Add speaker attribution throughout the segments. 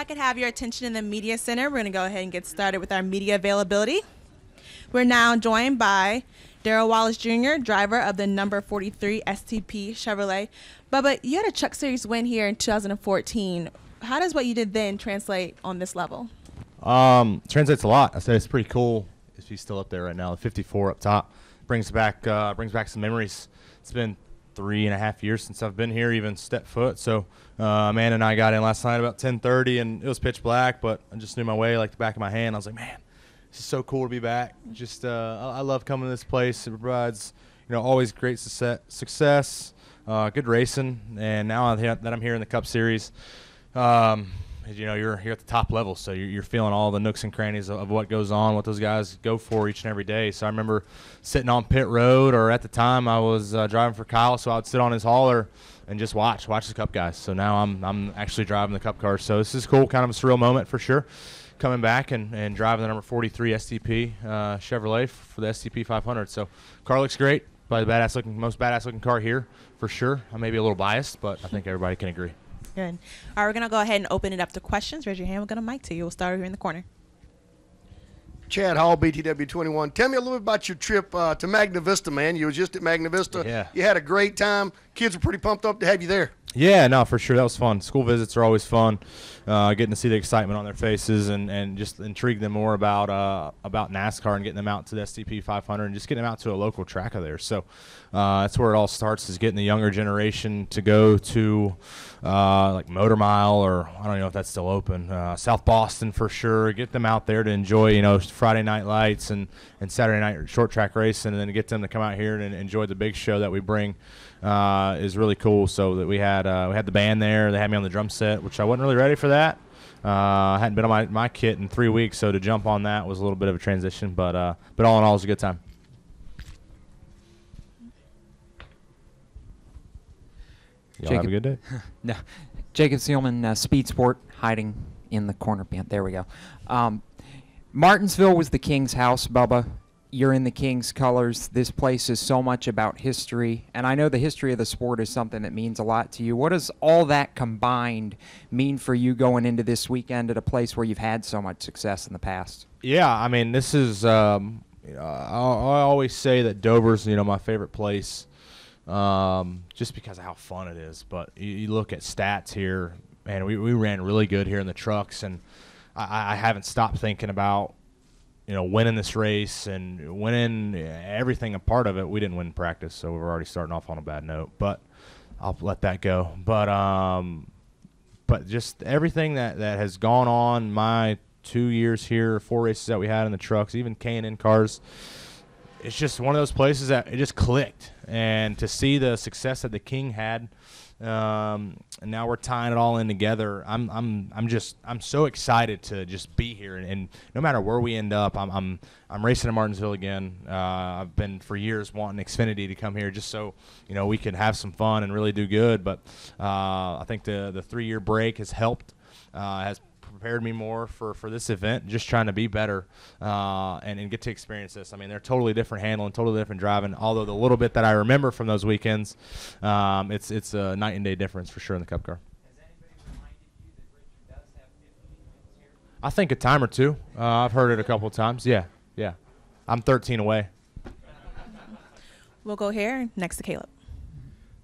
Speaker 1: I could have your attention in the media center, we're going to go ahead and get started with our media availability. We're now joined by Darrell Wallace Jr., driver of the number 43 STP Chevrolet. Bubba, you had a Truck Series win here in 2014. How does what you did then translate on this level?
Speaker 2: Translates a lot. I said it's pretty cool. If he's still up there right now, the 54 up top brings back some memories. It's been 3.5 years since I've been here, even stepped foot. So Amanda and I got in last night about 10:30, and it was pitch black, but I just knew my way like the back of my hand. I was like, man, this is so cool to be back. Just I love coming to this place. It provides, always great success, good racing, and now that I'm here in the Cup Series, you're at the top level, so you're feeling all the nooks and crannies of what goes on, what those guys go for each and every day. So I remember sitting on pit road, or at the time I was driving for Kyle, so I would sit on his hauler and just watch the Cup guys. So now I'm actually driving the Cup car. So this is cool, kind of a surreal moment for sure. Coming back and driving the number 43 STP Chevrolet for the STP 500. So car looks great. Probably the most badass looking car here for sure. I may be a little biased, but I think everybody can agree.
Speaker 1: Good. All right, we're going to go ahead and open it up to questions. Raise your hand. We're going to mic to you. We'll start here in the corner.
Speaker 3: Chad Hall, BTW21. Tell me a little bit about your trip to Magna Vista, man. You were just at Magna Vista.
Speaker 2: Yeah.
Speaker 3: You had a great time. Kids were pretty pumped up to have you there.
Speaker 2: Yeah, no, for sure. That was fun. School visits are always fun. Getting to see the excitement on their faces and just intrigue them more about NASCAR and getting them out to the STP 500 and just getting them out to a local track of theirs. So that's where it all starts, is getting the younger generation to go to like Motor Mile, or I don't know if that's still open, South Boston for sure. Get them out there to enjoy, Friday night lights and Saturday night short track racing, and then get them to come out here and enjoy the big show that we bring. Is really cool. So that we had the band there. They had me on the drum set, which I wasn't really ready for that. I hadn't been on my kit in 3 weeks, so to jump on that was a little bit of a transition. But all in all, it was a good time. Y'all have a good day.
Speaker 4: No, Jacob Seelman, Speed Sport, hiding in the corner band. There we go. Martinsville was the King's house, Bubba. You're in the King's colors. This place is so much about history, and I know the history of the sport is something that means a lot to you. What does all that combined mean for you going into this weekend at a place where you've had so much success in the past?
Speaker 2: Yeah, I mean, this is I always say that Dover's my favorite place, just because of how fun it is. But you look at stats here, and we ran really good here in the trucks, and I haven't stopped thinking about winning this race and winning everything a part of it. We didn't win practice, so we're already starting off on a bad note, but I'll let that go. But just everything that has gone on my 2 years here, 4 races that we had in the trucks, even K&N cars, it's just one of those places that it just clicked. And to see the success that the King had, and now we're tying it all in together. I'm so excited to just be here, and no matter where we end up, I'm racing in Martinsville again. I've been for years wanting Xfinity to come here just so we could have some fun and really do good. But I think the 3-year break has helped, has prepared me more for this event, just trying to be better and get to experience this. I mean, they're totally different handling, totally different driving, although the little bit that I remember from those weekends, it's a night and day difference for sure in the Cup car.
Speaker 4: Has anybody reminded you that Richard does have 15 wins here?
Speaker 2: I think a time or two. I've heard it a couple of times. Yeah. I'm 13 away.
Speaker 1: We'll go here next to Caleb.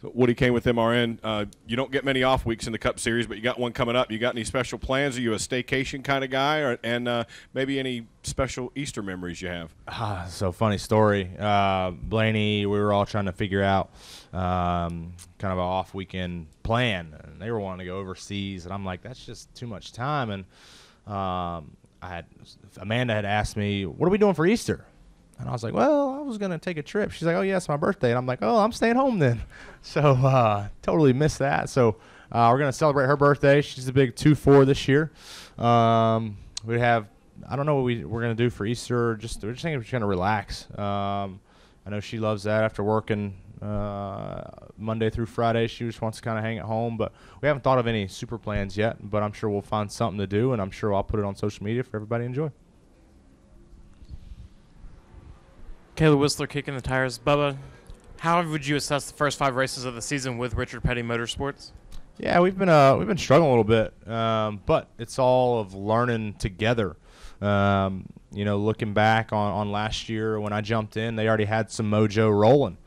Speaker 5: So Woody Kane with MRN. You don't get many off weeks in the Cup Series, but you got one coming up. You got any special plans? Are you a staycation kind of guy, and maybe any special Easter memories you have?
Speaker 2: So funny story. Blaney, we were all trying to figure out kind of an off weekend plan, and they were wanting to go overseas, and I'm like, that's just too much time. And Amanda had asked me, what are we doing for Easter? And I was like, well, I was going to take a trip. She's like, oh, yeah, it's my birthday. And I'm like, oh, I'm staying home then. So totally missed that. So we're going to celebrate her birthday. She's a big 2-4 this year. We have, I don't know what we're going to do for Easter. We're just thinking we're going to relax. I know she loves that after working Monday through Friday. She just wants to kind of hang at home. But we haven't thought of any super plans yet. But I'm sure we'll find something to do, and I'm sure I'll put it on social media for everybody to enjoy.
Speaker 6: Caleb Whistler kicking the tires. Bubba, how would you assess the first 5 races of the season with Richard Petty Motorsports?
Speaker 2: Yeah, we've been struggling a little bit, but it's all of learning together. Looking back on last year when I jumped in, they already had some mojo rolling.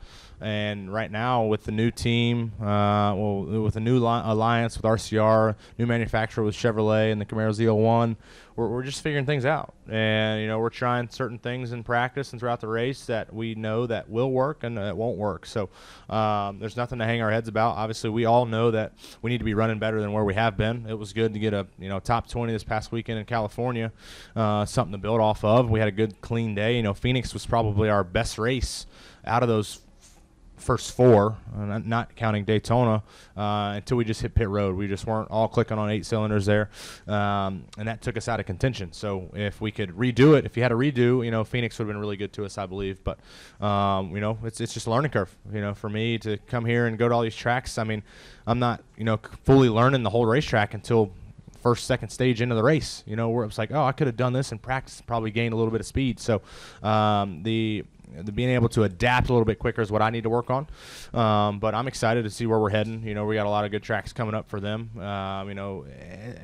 Speaker 2: And right now with the new team, with a new alliance with RCR, new manufacturer with Chevrolet and the Camaro ZL1, we're just figuring things out. And, we're trying certain things in practice and throughout the race that we know that will work and that won't work. So there's nothing to hang our heads about. Obviously, we all know that we need to be running better than where we have been. It was good to get a top 20 this past weekend in California, something to build off of. We had a good, clean day. Phoenix was probably our best race out of those first four, not counting Daytona, until we just hit pit road. We just weren't all clicking on 8 cylinders there, and that took us out of contention. So if we could redo it, if you had a redo, Phoenix would have been really good to us, I believe. But it's just a learning curve. For me to come here and go to all these tracks, I mean, I'm not fully learning the whole racetrack until first, second stage into the race. Where it's like, oh, I could have done this in practice, probably gained a little bit of speed. So the being able to adapt a little bit quicker is what I need to work on. But I'm excited to see where we're heading. We got a lot of good tracks coming up for them.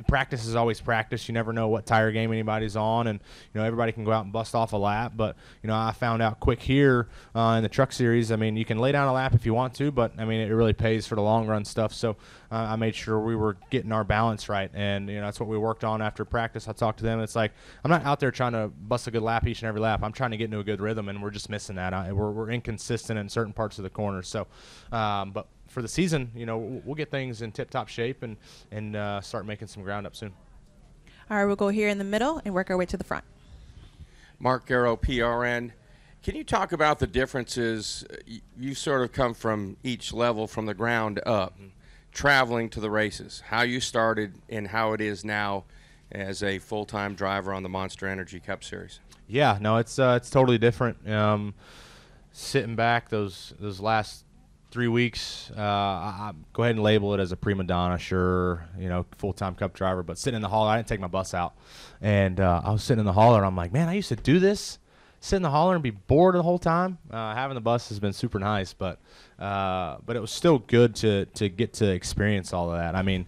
Speaker 2: Practice is always practice. You never know what tire game anybody's on, and everybody can go out and bust off a lap. But I found out quick here in the Truck Series. I mean, you can lay down a lap if you want to, but I mean, it really pays for the long run stuff. So I made sure we were getting our balance right, and that's what we worked on after practice. I talked to them. It's like I'm not out there trying to bust a good lap each and every lap. I'm trying to get into a good rhythm, and we're just missing that. We're inconsistent in certain parts of the corner. So, but for the season, we'll get things in tip-top shape and start making some ground up soon.
Speaker 1: All right, we'll go here in the middle and work our way to the front.
Speaker 7: Mark Garrow, PRN. Can you talk about the differences? You sort of come from each level from the ground up, traveling to the races, how you started and how it is now as a full-time driver on the Monster Energy Cup Series.
Speaker 2: Yeah, no, it's totally different. Sitting back those last 3 weeks, I go ahead and label it as a prima donna, sure, full-time Cup driver. But sitting in the hauler, I didn't take my bus out, and I was sitting in the hauler, and I'm like, man, I used to do this, sit in the hauler and be bored the whole time. Having the bus has been super nice, but it was still good to get to experience all of that. I mean,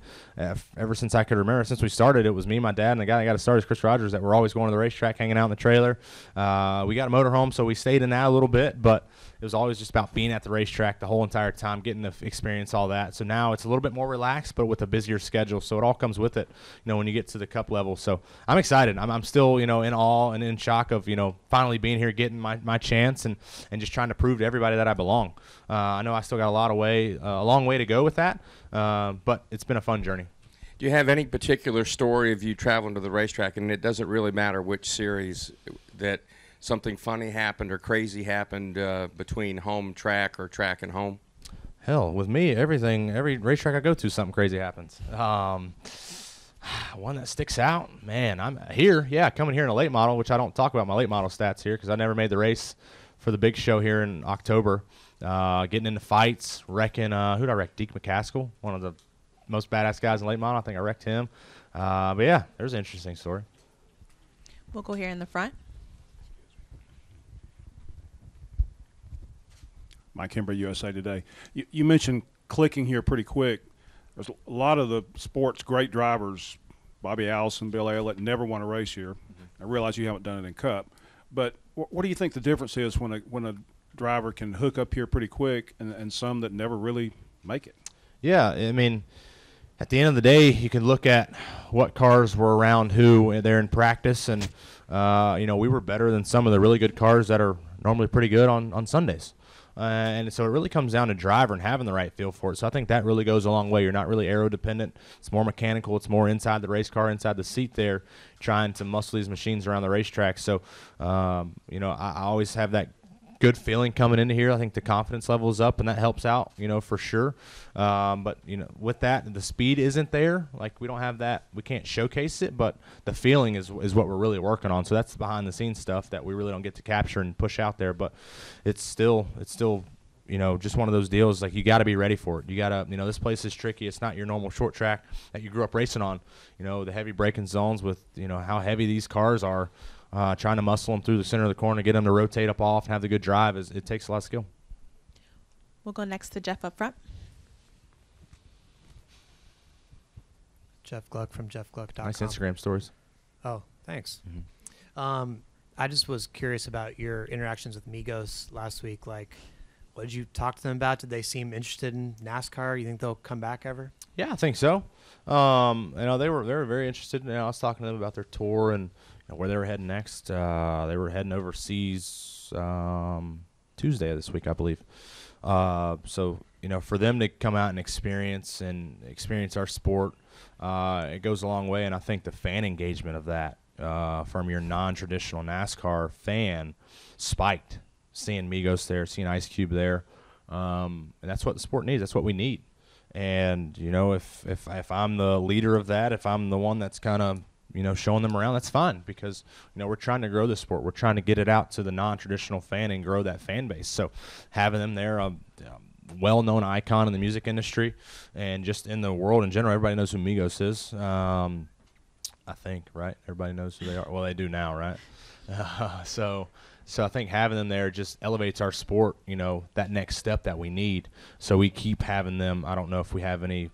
Speaker 2: ever since I could remember, since we started, it was me, my dad, and the guy that got us started, Chris Rogers, that were always going to the racetrack, hanging out in the trailer. We got a motorhome, so we stayed in that a little bit, but it was always just about being at the racetrack the whole entire time, getting to experience all that. So now it's a little bit more relaxed, but with a busier schedule. So it all comes with it, when you get to the Cup level. So I'm excited. I'm still, in awe and in shock of, finally being here, getting my chance, and just trying to prove to everybody that I belong. I know I still got a long way to go with that, but it's been a fun journey.
Speaker 7: Do you have any particular story of you traveling to the racetrack, and it doesn't really matter which series, that something funny happened or crazy happened between home track or track and home?
Speaker 2: Hell, with me, every racetrack I go to, something crazy happens. One that sticks out, man, I'm here, coming here in a late model, which I don't talk about my late model stats here because I never made the race for the big show here in October. Getting into fights, wrecking, who'd I wreck? Deke McCaskill, one of the most badass guys in late model. I think I wrecked him. But yeah, there's an interesting story.
Speaker 1: We'll go here in the front.
Speaker 8: Mike Hember, USA Today. You mentioned clicking here pretty quick. There's a lot of the sports great drivers, Bobby Allison, Bill Elliott, never won a race here. I realize you haven't done it in Cup. But what do you think the difference is when a driver can hook up here pretty quick and some that never really make it? Yeah,
Speaker 2: I mean, at the end of the day, you can look at what cars were around who there in practice, and we were better than some of the really good cars that are normally pretty good on Sundays. And so it really comes down to driver and having the right feel for it. So I think that really goes a long way. You're not really aero dependent. It's more mechanical. It's more inside the race car, inside the seat there, trying to muscle these machines around the racetrack. So, I always have that good feeling coming into here. I think the confidence level is up, and that helps out, for sure. But, with that, the speed isn't there. Like, we don't have that. We can't showcase it, but the feeling is what we're really working on. So that's the behind-the-scenes stuff that we really don't get to capture and push out there. But it's still just one of those deals. Like, you got to be ready for it. You got to, this place is tricky. It's not your normal short track that you grew up racing on. The heavy braking zones with, how heavy these cars are. Trying to muscle them through the center of the corner, get them to rotate up off and have the good drive, it takes a lot of skill.
Speaker 1: We'll go next to Jeff up front.
Speaker 9: Jeff Gluck from jeffgluck.com.
Speaker 2: Nice Instagram stories.
Speaker 9: Oh, thanks.
Speaker 2: Mm-hmm.
Speaker 9: I just was curious about your interactions with Migos last week. Like, what did you talk to them about? Did they seem interested in NASCAR? You think they'll come back ever?
Speaker 2: Yeah, I think so. They were very interested. I was talking to them about their tour and where they were heading next. They were heading overseas Tuesday of this week, I believe. So for them to come out and experience our sport, it goes a long way. And I think the fan engagement of that from your non-traditional NASCAR fan spiked. Seeing Migos there, seeing Ice Cube there, and that's what the sport needs. That's what we need. And if I'm the leader of that, if I'm the one that's kind of showing them around, that's fine, because we're trying to grow the sport. We're trying to get it out to the non-traditional fan and grow that fan base. So having them there, well-known icon in the music industry and just in the world in general, everybody knows who Migos is. I think, right? Everybody knows who they are. Well, they do now, right? So I think having them there just elevates our sport, that next step that we need. So we keep having them. I don't know if we have any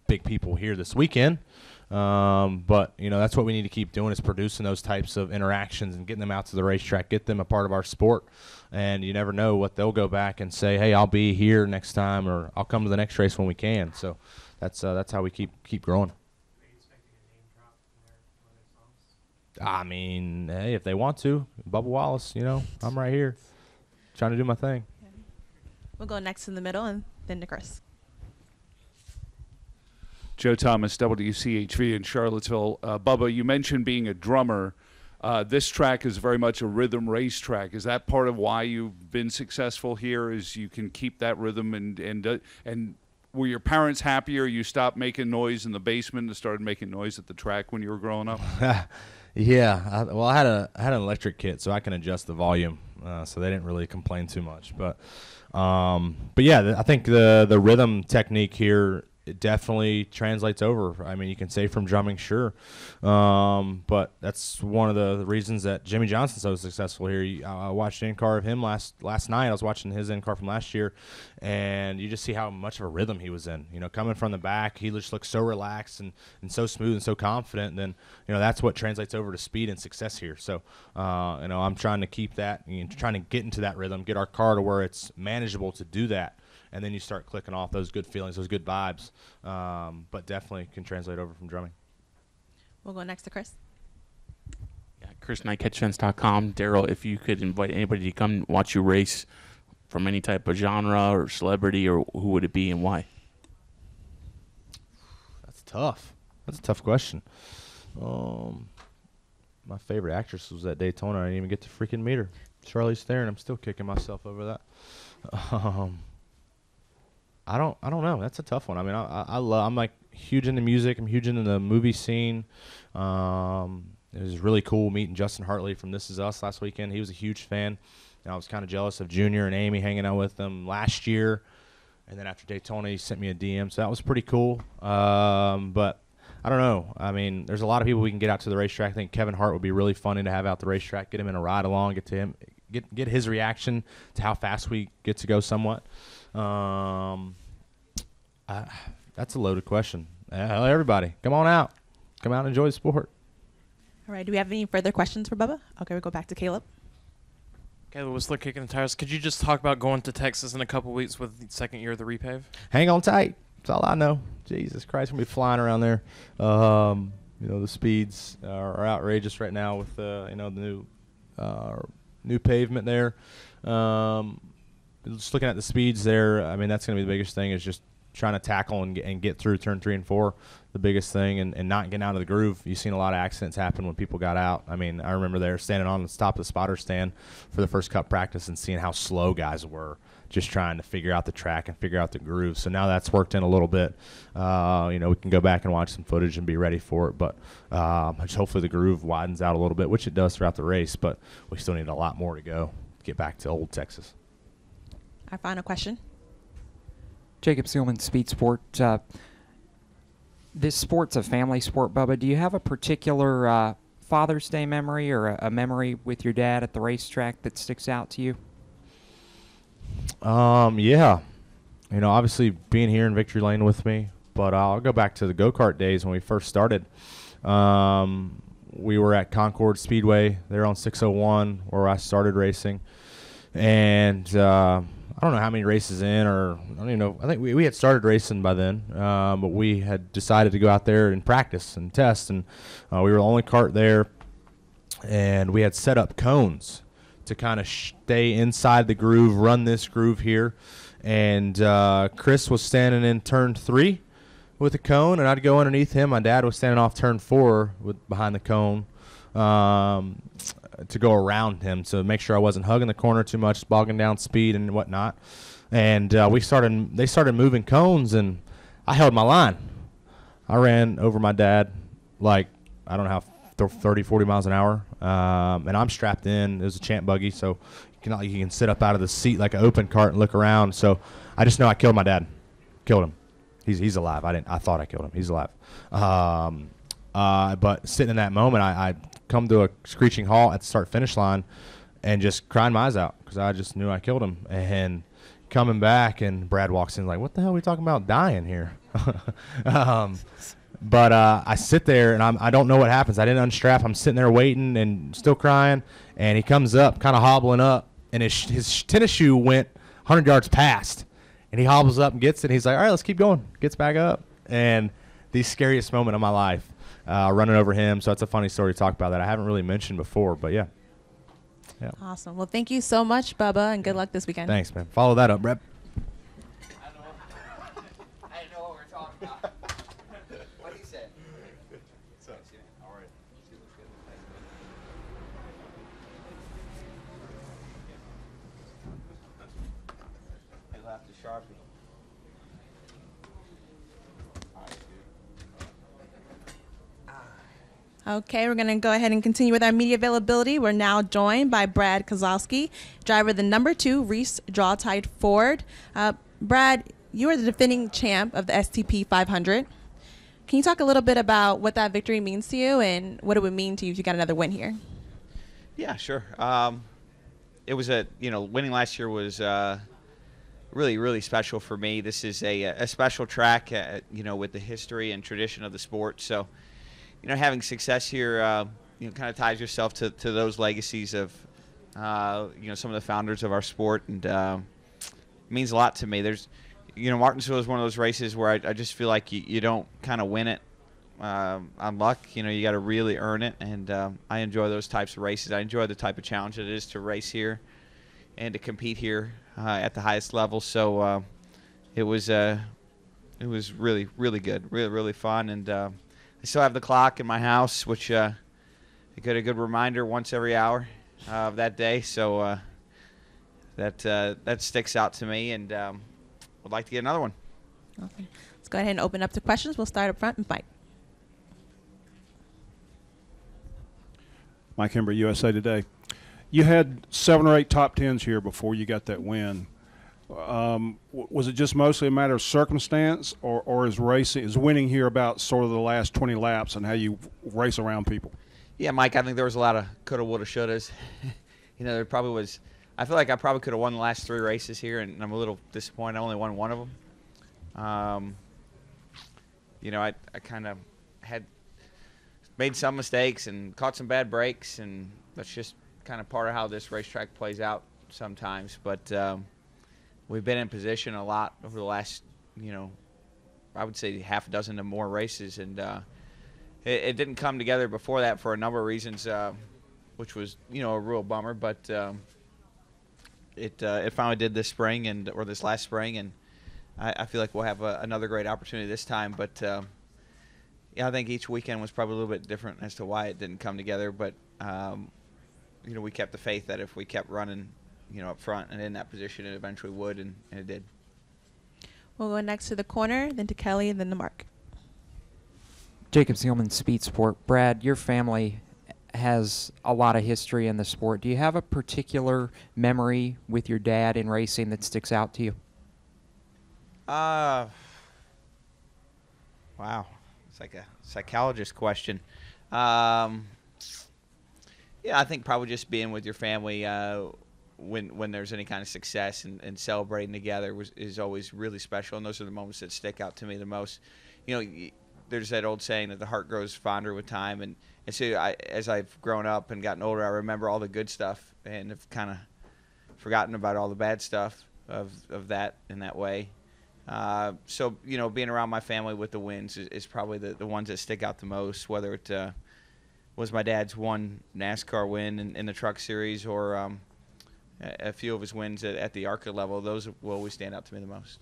Speaker 2: big people here this weekend, but that's what we need to keep doing, is producing those types of interactions and getting them out to the racetrack, get them a part of our sport. And you never know what they'll go back and say, hey, I'll be here next time, or I'll come to the next race when we can. So that's how we keep growing. I mean, hey, if they want to, Bubba Wallace, I'm right here trying to do my thing.
Speaker 1: We'll go next in the middle and then to Chris.
Speaker 10: Joe Thomas, WCHV in Charlottesville. Bubba, you mentioned being a drummer. This track is very much a rhythm racetrack. Is that part of why you've been successful here, is you can keep that rhythm? And were your parents happier you stopped making noise in the basement and started making noise at the track when you were growing up?
Speaker 2: Yeah, I had an electric kit, so I can adjust the volume, so they didn't really complain too much. But yeah, I think the rhythm technique here, it definitely translates over. I mean, you can say from drumming, sure, but that's one of the reasons that Jimmy Johnson's so successful here. I watched an in-car of him last night. I was watching his in-car from last year, and you just see how much of a rhythm he was in. Coming from the back, he just looked so relaxed and so smooth and so confident. And then, that's what translates over to speed and success here. So, I'm trying to keep that, trying to get into that rhythm, get our car to where it's manageable to do that. And then you start clicking off those good feelings, those good vibes, but definitely can translate over from drumming.
Speaker 1: We'll go next to Chris.
Speaker 11: Yeah, Chris, NightCatchFence.com. Darrell, if you could invite anybody to come watch you race from any type of genre or celebrity, or who would it be and why?
Speaker 2: That's tough. That's a tough question. My favorite actress was at Daytona. I didn't even get to freaking meet her. Charlize Theron. I'm still kicking myself over that. I don't know. That's a tough one. I mean, I'm like huge into music. I'm huge into the movie scene. It was really cool meeting Justin Hartley from This Is Us last weekend. He was a huge fan, and I was kind of jealous of Junior and Amy hanging out with them last year. And then after Daytona, he sent me a DM, so that was pretty cool. But I don't know. I mean, there's a lot of people we can get out to the racetrack. I think Kevin Hart would be really funny to have out the racetrack. Get him in a ride along. Get to him. Get his reaction to how fast we get to go somewhat. That's a loaded question. Everybody, come on out. Come out and enjoy the sport.
Speaker 1: All right. Do we have any further questions for Bubba? Okay, we'll go back to Caleb.
Speaker 6: Caleb Whistler kicking the tires. Could you just talk about going to Texas in a couple weeks with the second year of the repave?
Speaker 2: Hang on tight. That's all I know. Jesus Christ, we're going to be flying around there. The speeds are outrageous right now with the new pavement there. Just looking at the speeds there, I mean, that's going to be the biggest thing, is just trying to tackle and get through turn 3 and 4, the biggest thing, and not getting out of the groove. You've seen a lot of accidents happen when people got out. I mean, I remember there standing on the top of the spotter stand for the first Cup practice and seeing how slow guys were just trying to figure out the track and figure out the groove. So now that's worked in a little bit. We can go back and watch some footage and be ready for it. But just hopefully the groove widens out a little bit, which it does throughout the race. But we still need a lot more to go to get back to old Texas.
Speaker 1: Our final question.
Speaker 4: Jacob Seelman, Speed Sport. This sport's a family sport, Bubba. Do you have a particular Father's Day memory or a memory with your dad at the racetrack that sticks out to you?
Speaker 2: Yeah. Obviously being here in Victory Lane with me, but I'll go back to the go-kart days when we first started. We were at Concord Speedway there on 601 where I started racing. And I don't know how many races in, or I don't even know. I think we had started racing by then, but we had decided to go out there and practice and test. And we were the only kart there, and we had set up cones to kind of stay inside the groove, run this groove here. And Chris was standing in turn 3 with a cone, and I'd go underneath him. My dad was standing off turn 4 behind the cone to go around him to make sure I wasn't hugging the corner too much, bogging down speed and whatnot. And they started moving cones, and I held my line. I ran over my dad like, I don't know how, 30, 40 miles an hour, and I'm strapped in. It was a champ buggy, so you can sit up out of the seat like an open cart and look around. So I just know I killed my dad. Killed him. He's alive. I thought I killed him. He's alive. But sitting in that moment, I come to a screeching halt at the start-finish line and just crying my eyes out because I just knew I killed him. And coming back, and Brad walks in like, what the hell are we talking about dying here? But I sit there, and I don't know what happens. I didn't unstrap. I'm sitting there waiting and still crying. And he comes up, kind of hobbling up, and his tennis shoe went 100 yards past. And he hobbles up and gets it. And he's like, all right, let's keep going. Gets back up. And the scariest moment of my life, running over him. So that's a funny story to talk about that I haven't really mentioned before. But, yeah.
Speaker 1: Awesome. Well, thank you so much, Bubba, and good luck this weekend.
Speaker 2: Thanks, man. Follow that up, Rep.
Speaker 12: I didn't know what we were talking about. What he said. All right. He'll have to Sharpie.
Speaker 1: Okay, we're going to go ahead and continue with our media availability. We're now joined by Brad Keselowski, driver of the number 2 Reese DrawTite Ford. Brad, you are the defending champ of the STP 500. Can you talk a little bit about what that victory means to you and what it would mean to you if you got another win here?
Speaker 12: Yeah, sure. It was winning last year was really, really special for me. This is a special track, with the history and tradition of the sport. So, having success here, kind of ties yourself to those legacies of, some of the founders of our sport, and it means a lot to me. There's, Martinsville is one of those races where I just feel like you don't kind of win it on luck. You got to really earn it, and I enjoy those types of races. I enjoy the type of challenge it is to race here and to compete here at the highest level. So it was really, really good, really, really fun, and I still have the clock in my house, which I get a good reminder once every hour of that day. So that sticks out to me, and would like to get another one.
Speaker 1: Okay. Let's go ahead and open up to questions. We'll start up front and Mike.
Speaker 8: Mike Hember, USA Today. You had 7 or 8 top 10s here before you got that win. Was it just mostly a matter of circumstance, or is winning here about sort of the last 20 laps and how you race around people?
Speaker 12: Yeah, Mike, I think there was a lot of coulda, woulda, shouldas. There probably was. I feel like I probably could have won the last 3 races here, and I'm a little disappointed I only won one of them. I kind of had made some mistakes and caught some bad breaks, and that's just kind of part of how this racetrack plays out sometimes. But we've been in position a lot over the last, I would say half a dozen or more races, and it didn't come together before that for a number of reasons, which was, a real bummer. But it finally did this spring or this last spring, and I feel like we'll have another great opportunity this time. But I think each weekend was probably a little bit different as to why it didn't come together. But we kept the faith that if we kept running, up front and in that position, it eventually would, and it did.
Speaker 1: We'll go next to the corner, then to Kelly, and then to Mark.
Speaker 4: Jacob Seelman, Speed Sport. Brad, your family has a lot of history in the sport. Do you have a particular memory with your dad in racing that sticks out to you?
Speaker 12: Wow. It's like a psychologist question. Yeah, I think probably just being with your family when there's any kind of success and celebrating together is always really special, and those are the moments that stick out to me the most. there's that old saying that the heart grows fonder with time, and so as I've grown up and gotten older, I remember all the good stuff and have kind of forgotten about all the bad stuff of that in that way. So being around my family with the wins is probably the ones that stick out the most, whether it was my dad's one NASCAR win in the Truck Series or a few of his wins at the ARCA level. Those will always stand out to me the most.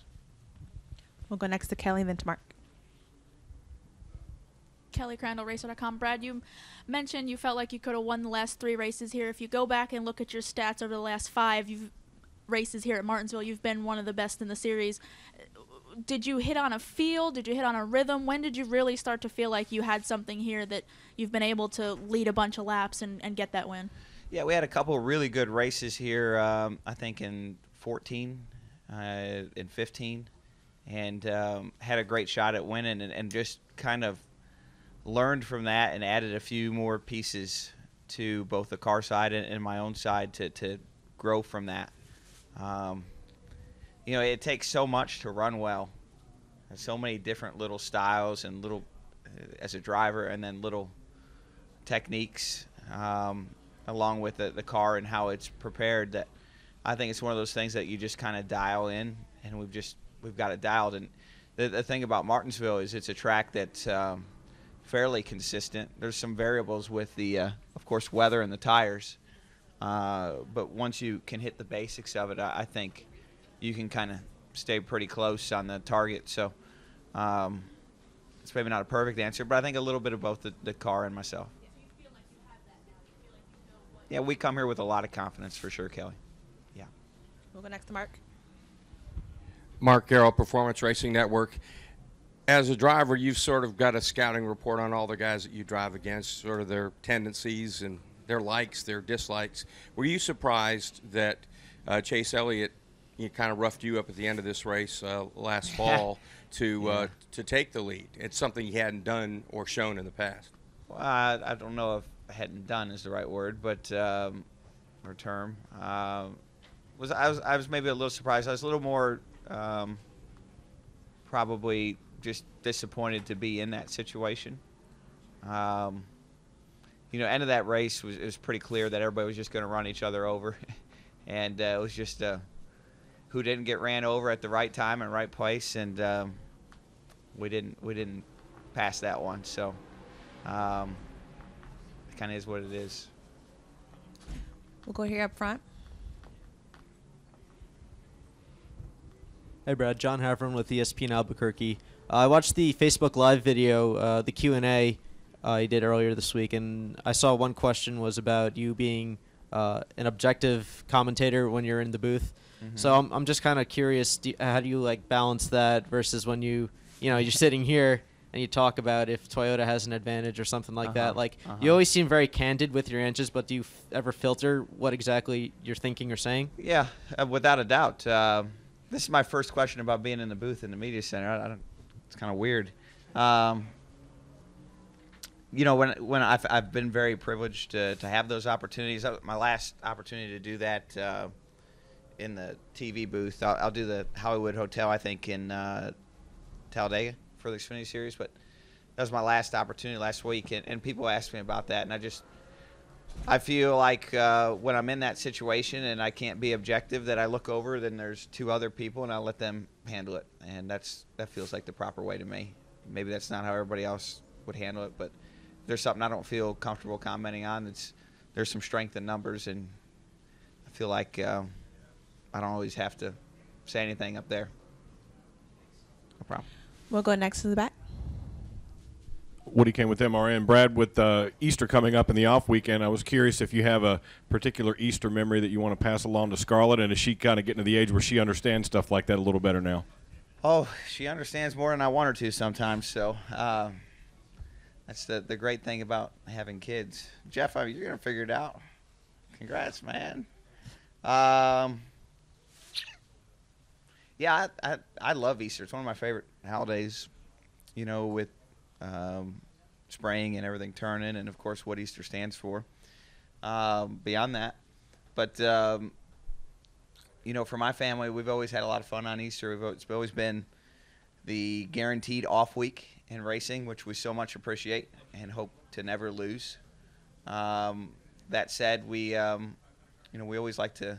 Speaker 1: We'll go next to Kelly, then to Mark.
Speaker 13: Kelly Crandall, Racer.com. Brad, you mentioned you felt like you could have won the last 3 races here. If you go back and look at your stats over the last 5 races here at Martinsville, you've been one of the best in the series. Did you hit on a feel? Did you hit on a rhythm? When did you really start to feel like you had something here that you've been able to lead a bunch of laps and get that win?
Speaker 12: Yeah, we had a couple of really good races here, I think in 14, in 15, and had a great shot at winning and just kind of learned from that and added a few more pieces to both the car side and my own side to grow from that. It takes so much to run well. There's so many different little styles and little, as a driver, and then little techniques along with the car and how it's prepared, that I think it's one of those things that you just kind of dial in, and we've got it dialed. And the thing about Martinsville is it's a track that's fairly consistent. There's some variables with the, of course, weather and the tires. But once you can hit the basics of it, I think you can kind of stay pretty close on the target. So it's maybe not a perfect answer, but I think a little bit of both the car and myself. Yeah, we come here with a lot of confidence for sure, Kelly. Yeah.
Speaker 1: We'll go next to Mark.
Speaker 7: Mark Darrell, Performance Racing Network. As a driver, you've sort of got a scouting report on all the guys that you drive against, sort of their tendencies and their likes, their dislikes. Were you surprised that Chase Elliott kind of roughed you up at the end of this race last fall to take the lead? It's something he hadn't done or shown in the past.
Speaker 12: Well, I don't know if hadn't done is the right word, but or term. I was maybe a little surprised. I was a little more probably just disappointed to be in that situation. End of that race it was pretty clear that everybody was just going to run each other over, and it was just who didn't get ran over at the right time and right place, and we didn't pass that one. So it kind of is what it is.
Speaker 1: We'll go here up front.
Speaker 14: Hey, Brad. John Havron with ESPN Albuquerque. I watched the Facebook Live video, the Q&A you did earlier this week, and I saw one question was about you being an objective commentator when you're in the booth. Mm-hmm. So I'm just kind of curious, how do you balance that versus when you're sitting here and you talk about if Toyota has an advantage or something like that? You always seem very candid with your answers, but do you ever filter what exactly you're thinking or saying?
Speaker 12: Yeah, without a doubt. This is my first question about being in the booth in the media center. It's kind of weird. When I've been very privileged to have those opportunities. My last opportunity to do that in the TV booth, I'll do the Hollywood Hotel, I think, in Talladega for the Xfinity Series. But that was my last opportunity last week, and people asked me about that, and I feel like when I'm in that situation and I can't be objective, that I look over, then there's 2 other people, and I let them handle it, and that feels like the proper way to me. Maybe that's not how everybody else would handle it, but if there's something I don't feel comfortable commenting on, there's some strength in numbers, and I feel like I don't always have to say anything up there. No problem.
Speaker 1: We'll go next to the back.
Speaker 5: Woody came with MRN. Brad, with Easter coming up in the off weekend, I was curious if you have a particular Easter memory that you want to pass along to Scarlett, and is she kind of getting to the age where she understands stuff like that a little better now?
Speaker 12: Oh, she understands more than I want her to sometimes, so that's the great thing about having kids. Jeff, you're going to figure it out. Congrats, man. Yeah, I love Easter. It's one of my favorite holidays, with spraying and everything turning, and of course what Easter stands for. Beyond that, but for my family, we've always had a lot of fun on Easter. It's always been the guaranteed off week, in racing, which we so much appreciate and hope to never lose. That said, we always like to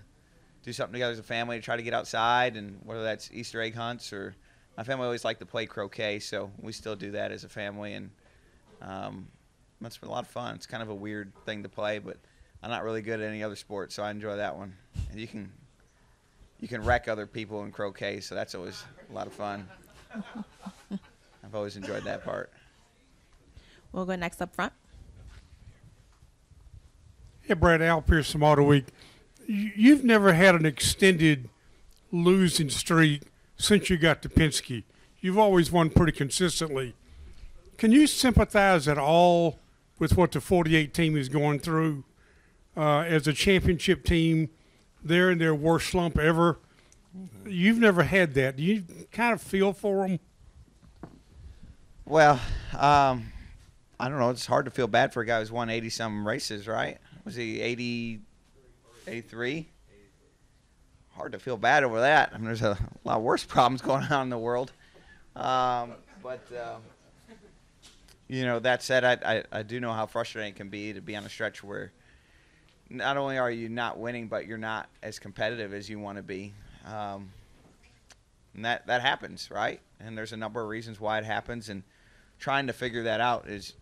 Speaker 12: do something together as a family, try to get outside, and whether that's Easter egg hunts or my family always liked to play croquet, so we still do that as a family, and that's been a lot of fun. It's kind of a weird thing to play, but I'm not really good at any other sport, so I enjoy that one. And you can wreck other people in croquet, so that's always a lot of fun. I've always enjoyed that part.
Speaker 1: We'll go next up front.
Speaker 15: Hey, Brad, Al Pierce from Auto Week. You've never had an extended losing streak since you got to Penske. You've always won pretty consistently. Can you sympathize at all with what the 48 team is going through as a championship team? They're in their worst slump ever. You've never had that. Do you kind of feel for them?
Speaker 12: Well, I don't know. It's hard to feel bad for a guy who's won 80-some races, right? Was he 80, 83? Hard to feel bad over that. I mean, there's a lot worse problems going on in the world. But that said, I do know how frustrating it can be to be on a stretch where not only are you not winning, but you're not as competitive as you want to be. And that happens, right? And there's a number of reasons why it happens, and trying to figure that out is,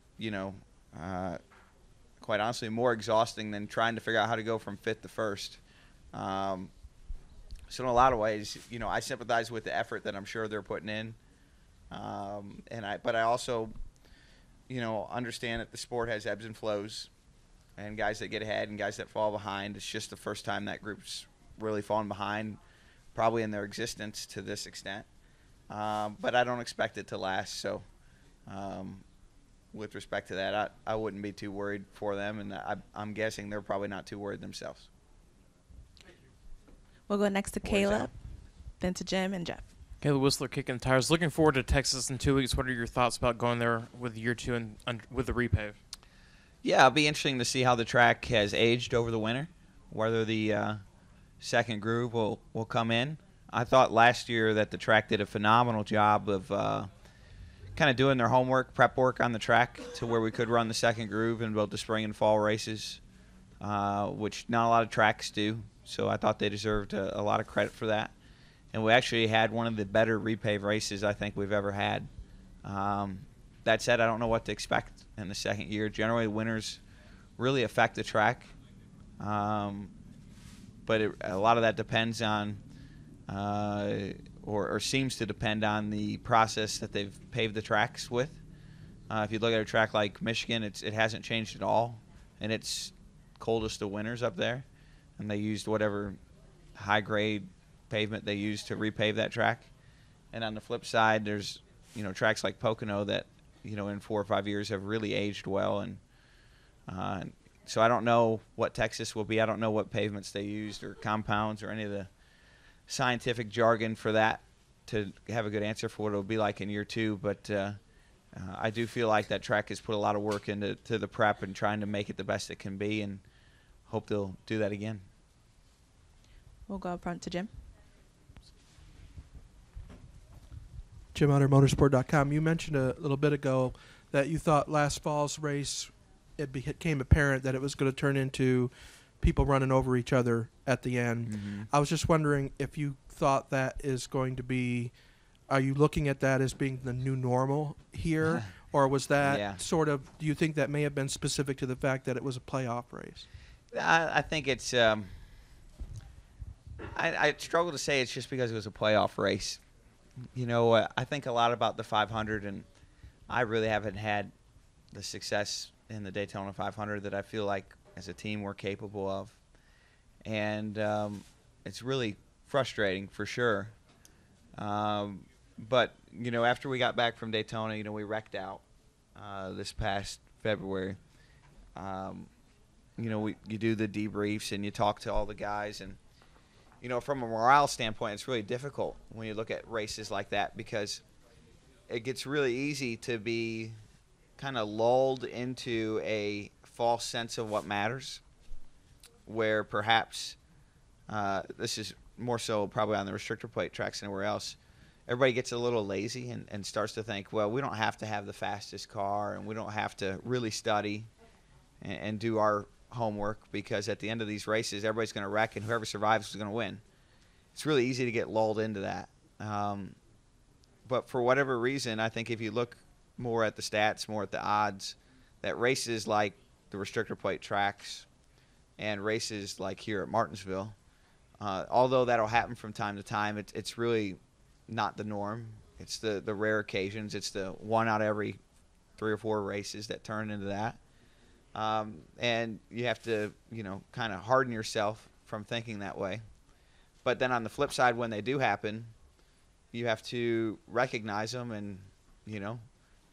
Speaker 12: quite honestly, more exhausting than trying to figure out how to go from fifth to first. So in a lot of ways, I sympathize with the effort that I'm sure they're putting in. But I also, understand that the sport has ebbs and flows, and guys that get ahead and guys that fall behind. It's just the first time that group's really fallen behind, probably in their existence to this extent. But I don't expect it to last. So with respect to that, I wouldn't be too worried for them, and I'm guessing they're probably not too worried themselves.
Speaker 1: We'll go next to Caleb, then to Jim and Jeff.
Speaker 6: Caleb Whistler, Kicking the Tires. Looking forward to Texas in 2 weeks. What are your thoughts about going there with year two and with the repave?
Speaker 12: Yeah, it'll be interesting to see how the track has aged over the winter, whether the second groove will come in. I thought last year that the track did a phenomenal job of kind of doing their homework, prep work on the track to where we could run the second groove in both the spring and fall races, which not a lot of tracks do. So I thought they deserved a lot of credit for that. And we actually had one of the better repave races I think we've ever had. That said, I don't know what to expect in the second year. Generally, winners really affect the track. But a lot of that depends on, or seems to depend on the process that they've paved the tracks with. If you look at a track like Michigan, it hasn't changed at all, and it's coldest of winters up there. And they used whatever high-grade pavement they used to repave that track. And on the flip side, there's tracks like Pocono that in 4 or 5 years have really aged well. And so I don't know what Texas will be. I don't know what pavements they used or compounds or any of the scientific jargon for that to have a good answer for what it'll be like in year two. But I do feel like that track has put a lot of work into the prep and trying to make it the best it can be, and hope they'll do that again.
Speaker 1: We'll go up front to Jim.
Speaker 16: Jim Hunter, Motorsport.com. You mentioned a little bit ago that you thought last fall's race, it became apparent that it was going to turn into people running over each other at the end.
Speaker 12: Mm-hmm.
Speaker 16: I was just wondering if you thought that is going to be, are you looking at that as being the new normal here? Or was that sort of, do you think that may have been specific to the fact that it was a playoff race?
Speaker 12: I think it's, I struggle to say it's just because it was a playoff race. I think a lot about the 500, and I really haven't had the success in the Daytona 500 that I feel like as a team we're capable of. And it's really frustrating for sure. But, after we got back from Daytona, we wrecked out this past February. You do the debriefs and you talk to all the guys, and from a morale standpoint, it's really difficult when you look at races like that, because it gets really easy to be kind of lulled into a false sense of what matters, where perhaps this is more so probably on the restrictor plate tracks than anywhere else. everybody gets a little lazy and starts to think, well, we don't have to have the fastest car, and we don't have to really study and do our homework, because at the end of these races, everybody's going to wreck, and whoever survives is going to win. It's really easy to get lulled into that. But for whatever reason, I think if you look more at the stats, more at the odds, that races like the restrictor plate tracks and races like here at Martinsville, although that'll happen from time to time, it's really not the norm. It's the rare occasions. It's the one out of every 3 or 4 races that turn into that. And you have to, kind of harden yourself from thinking that way. But then on the flip side, when they do happen, you have to recognize them and,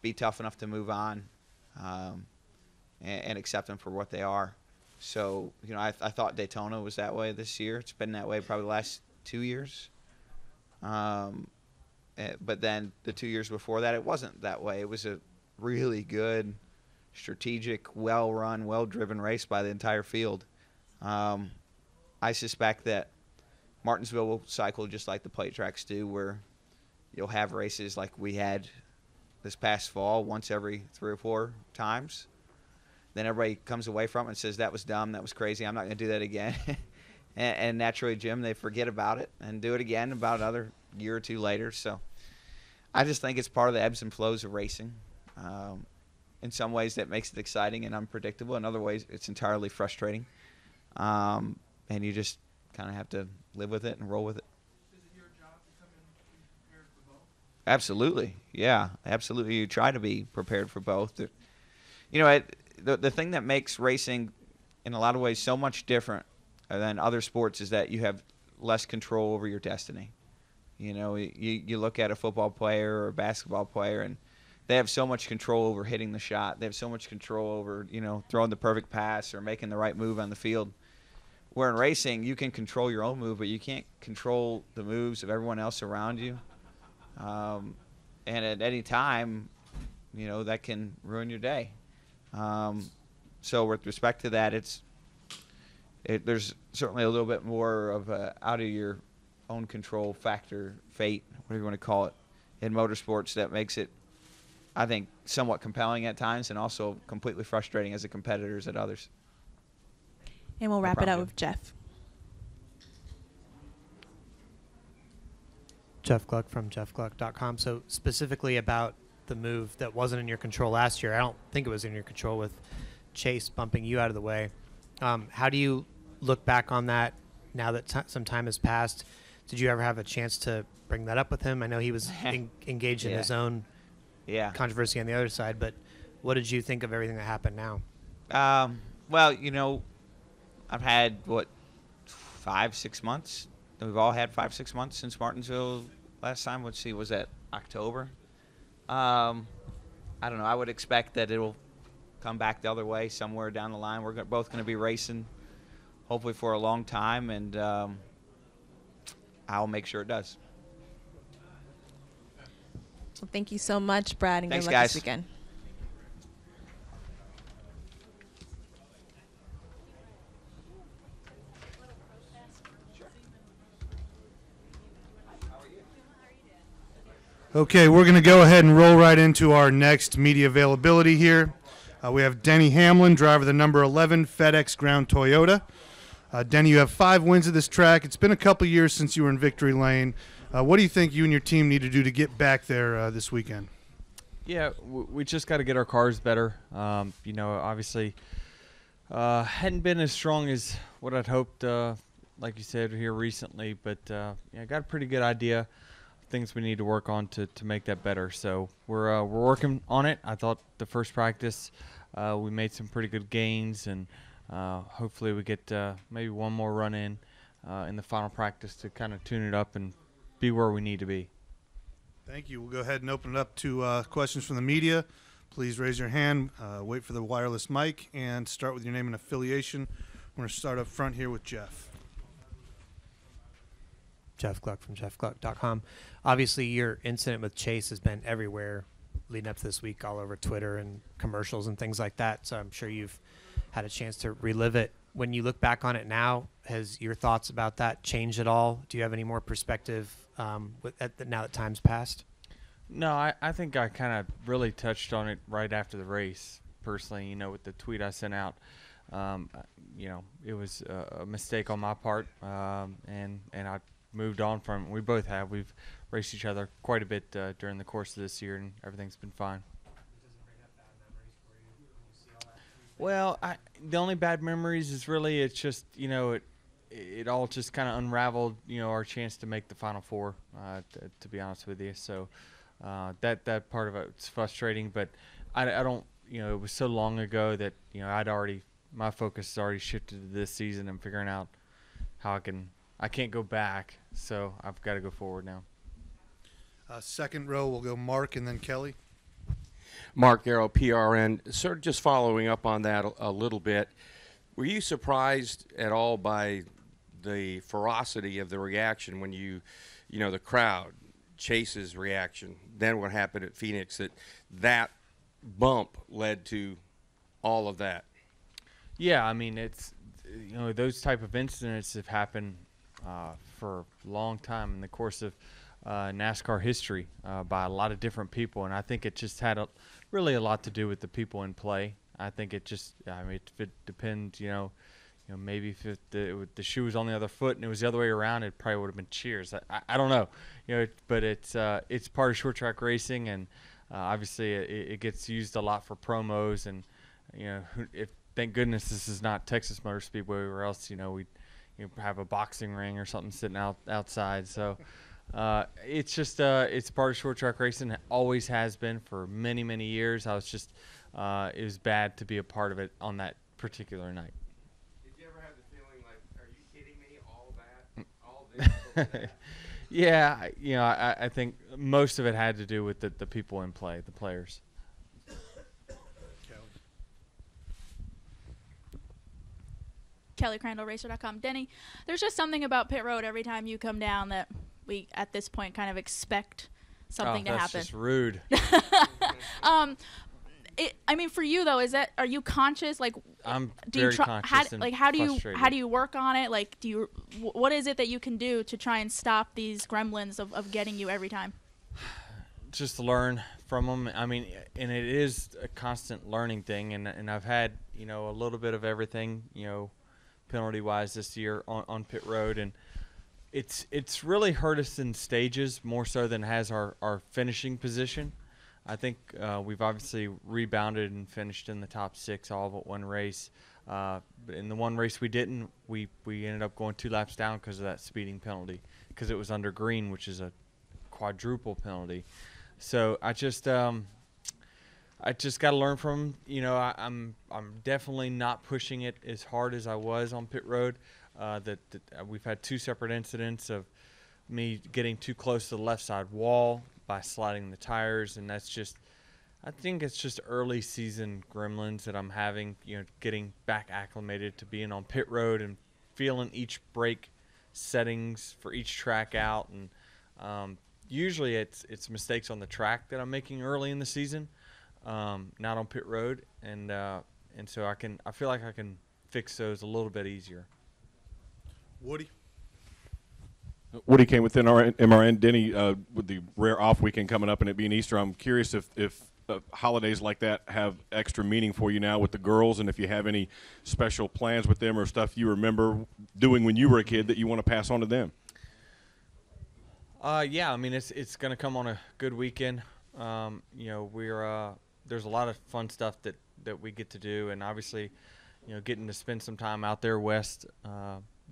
Speaker 12: be tough enough to move on and accept them for what they are. So, I thought Daytona was that way this year. It's been that way probably the last 2 years. But then the 2 years before that, it wasn't that way. It was a really good, strategic, well-run, well-driven race by the entire field. I suspect that Martinsville will cycle just like the plate tracks do, where you'll have races like we had this past fall once every 3 or 4 times. Then everybody comes away from it and says, that was dumb, that was crazy, I'm not going to do that again. and naturally, Jim, they forget about it and do it again about another year or 2 later. So I just think it's part of the ebbs and flows of racing. In some ways, that makes it exciting and unpredictable. In other ways, it's entirely frustrating. And you just kind of have to live with it and roll with it.
Speaker 16: Is it your job to come in and be prepared for both?
Speaker 12: Absolutely. Yeah, absolutely. You try to be prepared for both. The thing that makes racing in a lot of ways so much different than other sports is that you have less control over your destiny. You look at a football player or a basketball player, and they have so much control over hitting the shot. They have so much control over, throwing the perfect pass or making the right move on the field. Where in racing, you can control your own move, but you can't control the moves of everyone else around you. And at any time, that can ruin your day. So with respect to that, there's certainly a little bit more of a out of your own control factor, fate, whatever you want to call it, in motorsports that makes it, I think, somewhat compelling at times and also completely frustrating as a competitors at others.
Speaker 1: And we'll wrap it up with Jeff.
Speaker 9: Jeff Gluck from jeffgluck.com. So specifically about the move that wasn't in your control last year, I don't think it was in your control with Chase bumping you out of the way. How do you look back on that now that some time has passed? Did you ever have a chance to bring that up with him? I know he was engaged in his own controversy on the other side, but what did you think of everything that happened now?
Speaker 12: Well, I've had, 5-6 months? We've all had 5-6 months since Martinsville last time. Let's see, was that October? I don't know. I would expect that it'll come back the other way somewhere down the line. We're both going to be racing, hopefully for a long time, and I'll make sure it does.
Speaker 1: So thank you so much, Brad, and
Speaker 12: Thanks,
Speaker 1: good luck
Speaker 12: guys.
Speaker 1: this weekend.
Speaker 17: Okay, we're going to go ahead and roll right into our next media availability here. We have Denny Hamlin, driver of the number 11 FedEx Ground Toyota. Denny, you have 5 wins at this track. It's been a couple years since you were in victory lane. What do you think you and your team need to do to get back there this weekend?
Speaker 18: Yeah, we just got to get our cars better. Obviously, hadn't been as strong as what I'd hoped, like you said here recently, but I got a pretty good idea of things we need to work on to make that better. So we're working on it. I thought the first practice we made some pretty good gains, and hopefully we get maybe one more run in the final practice to kind of tune it up and be where we need to be.
Speaker 17: Thank you. We'll go ahead and open it up to questions from the media. Please raise your hand, wait for the wireless mic, and start with your name and affiliation. We're going to start up front here with Jeff.
Speaker 9: Jeff Gluck from jeffgluck.com. Obviously, your incident with Chase has been everywhere leading up to this week, all over Twitter and commercials and things like that. So I'm sure you've had a chance to relive it. When you look back on it now, has your thoughts about that changed at all? Do you have any more perspective now that time's passed?
Speaker 18: No, I think I kind of really touched on it right after the race, personally, with the tweet I sent out. It was a mistake on my part, and I moved on from it. We both have. We've raced each other quite a bit during the course of this year, and everything's been fine. Well, the only bad memories is really it's just, it all just kind of unraveled, our chance to make the Final Four, to be honest with you. So that part of it's frustrating, but I don't, it was so long ago that, my focus has already shifted to this season and figuring out how I can't go back, so I've got to go forward now.
Speaker 17: Second row, we'll go Mark and then Kelly.
Speaker 7: Mark Darrell, PRN. Sort of just following up on that a little bit, were you surprised at all by the ferocity of the reaction when the crowd, Chase's reaction, then what happened at Phoenix, that bump led to all of that?
Speaker 18: Yeah, I mean, it's, those type of incidents have happened for a long time in the course of NASCAR history by a lot of different people, and I think it just had really a lot to do with the people in play. I think it just, if it depends, maybe if the shoe was on the other foot and it was the other way around, it probably would have been cheers. I don't know, but it's part of short track racing, and obviously it gets used a lot for promos, and thank goodness this is not Texas Motor Speedway, or else we have a boxing ring or something sitting outside. So it's just it's part of short track racing. It always has been for many, many years. I was just it was bad to be a part of it on that particular night.
Speaker 7: Did you ever have the feeling like, are you kidding me? All that, all this.
Speaker 18: Yeah, I think most of it had to do with the people in play, the players.
Speaker 13: Kelly Crandall, Racer.com. Denny, there's just something about pit road every time you come down that we, at this point, kind of expect something to happen.
Speaker 18: That's just rude.
Speaker 13: For you though, are you conscious? Like,
Speaker 18: I'm very conscious and
Speaker 13: how do
Speaker 18: frustrated.
Speaker 13: you work on it? Like, what is it that you can do to try and stop these gremlins of getting you every time?
Speaker 18: Just learn from them. And it is a constant learning thing, and I've had a little bit of everything, penalty-wise this year on pit road, and it's really hurt us in stages more so than has our finishing position. I think we've obviously rebounded and finished in the top 6 all but one race. But in the one race we didn't, we ended up going 2 laps down because of that speeding penalty, because it was under green, which is a quadruple penalty. So I just got to learn from I'm definitely not pushing it as hard as I was on pit road. We've had 2 separate incidents of me getting too close to the left side wall by sliding the tires, and I think it's just early season gremlins that I'm having, getting back acclimated to being on pit road and feeling each brake settings for each track out, and usually it's mistakes on the track that I'm making early in the season, not on pit road, and so I feel like I can fix those a little bit easier.
Speaker 5: Woody came within our MRN. Denny, with the rare off weekend coming up and it being Easter, I'm curious if holidays like that have extra meaning for you now with the girls, and if you have any special plans with them or stuff you remember doing when you were a kid that you want to pass on to them.
Speaker 18: Yeah, it's going to come on a good weekend. There's a lot of fun stuff that we get to do, and obviously, getting to spend some time out there west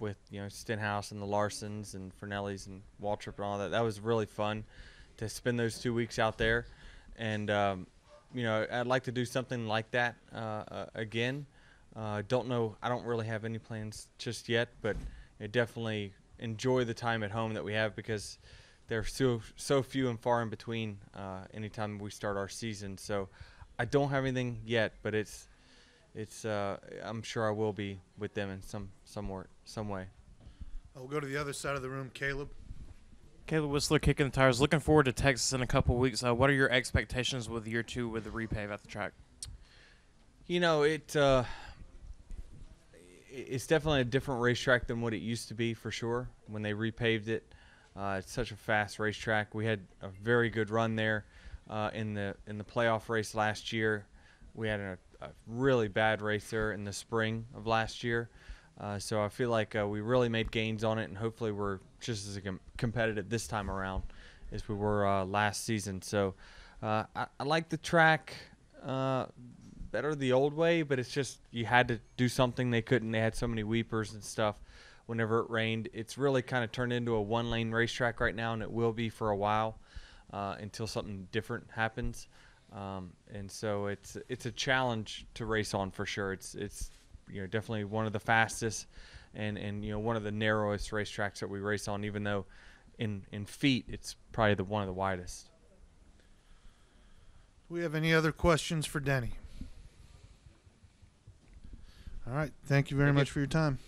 Speaker 18: with Stenhouse and the Larsons and Fernellis and Waltrip and all that. That was really fun to spend those 2 weeks out there, and I'd like to do something like that again. Don't know. I don't really have any plans just yet, but definitely enjoy the time at home that we have, because they're so few and far in between anytime we start our season. So I don't have anything yet, but it's I'm sure I will be with them in some way.
Speaker 17: We'll go to the other side of the room. Caleb
Speaker 6: Whistler, kicking the tires. Looking forward to Texas in a couple of weeks. What are your expectations with year 2 with the repave at the track?
Speaker 18: It's definitely a different racetrack than what it used to be, for sure, when they repaved it. It's such a fast racetrack. We had a very good run there in the playoff race last year. We had a really bad race there in the spring of last year. So I feel like we really made gains on it, and hopefully we're just as competitive this time around as we were last season. So I like the track better the old way, but it's just you had to do something. They couldn't. They had so many weepers and stuff whenever it rained. It's really kind of turned into a one-lane racetrack right now, and it will be for a while until something different happens. And so it's a challenge to race on for sure. It's definitely one of the fastest and one of the narrowest racetracks that we race on, even though in feet it's probably one of the widest.
Speaker 17: Do we have any other questions for Denny? All right. Thank you very much for your time.